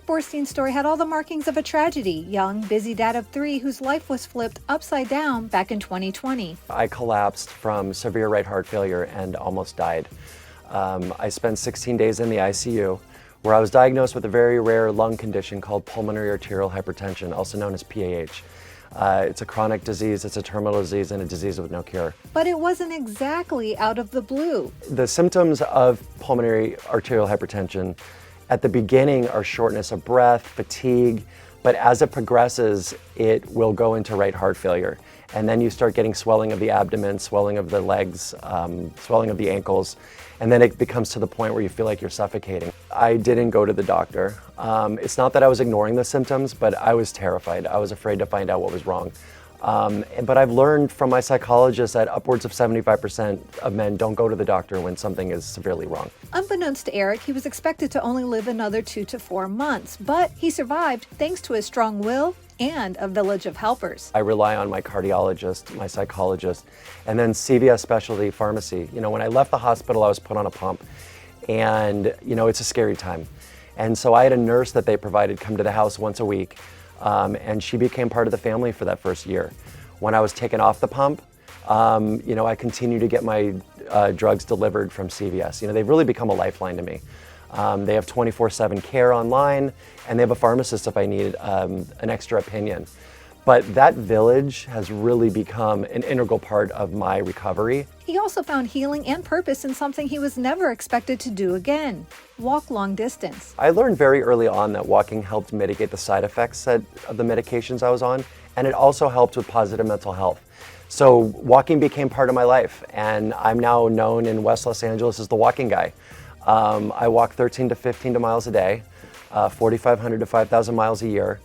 Borstein's story had all the markings of a tragedy. Young, busy dad of 3 whose life was flipped upside down back in 2020. I collapsed from severe right heart failure and almost died. I spent 16 days in the ICU where I was diagnosed with a very rare lung condition called pulmonary arterial hypertension, also known as PAH. It's a chronic disease, it's a terminal disease, and a disease with no cure. But it wasn't exactly out of the blue. The symptoms of pulmonary arterial hypertension at the beginning are shortness of breath, fatigue, but as it progresses, it will go into right heart failure. And then you start getting swelling of the abdomen, swelling of the legs, swelling of the ankles, and then it becomes to the point where you feel like you're suffocating. I didn't go to the doctor. It's not that I was ignoring the symptoms, but I was terrified. I was afraid to find out what was wrong. But I've learned from my psychologist that upwards of 75% of men don't go to the doctor when something is severely wrong. Unbeknownst to Eric, he was expected to only live another 2 to 4 months, but he survived thanks to his strong will and a village of helpers. I rely on my cardiologist, my psychologist, and then CVS Specialty Pharmacy. You know, when I left the hospital, I was put on a pump, and it's a scary time. And so I had a nurse that they provided come to the house once a week, and she became part of the family for that first year. When I was taken off the pump, I continued to get my drugs delivered from CVS. They've really become a lifeline to me. They have 24/7 care online, and they have a pharmacist if I need an extra opinion. But that village has really become an integral part of my recovery. He also found healing and purpose in something he was never expected to do again: walk long distance. I learned very early on that walking helped mitigate the side effects of the medications I was on, and it also helped with positive mental health. So walking became part of my life, and I'm now known in West Los Angeles as the walking guy. I walk 13 to 15 miles a day, 4,500 to 5,000 miles a year,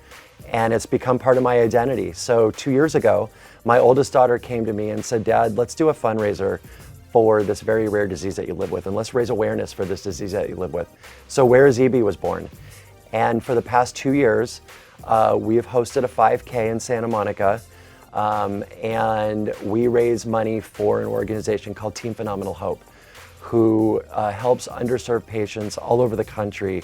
and it's become part of my identity. So 2 years ago, my oldest daughter came to me and said, "Dad, let's do a fundraiser for this very rare disease that you live with, and let's raise awareness for this disease that you live with." So Where is EB was born. And for the past 2 years, we have hosted a 5K in Santa Monica, and we raise money for an organization called Team Phenomenal Hope, who helps underserved patients all over the country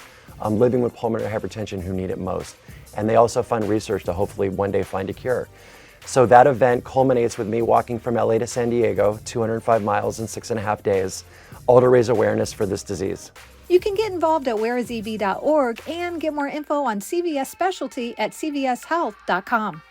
living with pulmonary hypertension who need it most. And they also fund research to hopefully one day find a cure. So that event culminates with me walking from LA to San Diego, 205 miles in 6.5 days, all to raise awareness for this disease. You can get involved at whereiseb.org and get more info on CVS Specialty at cvshealth.com.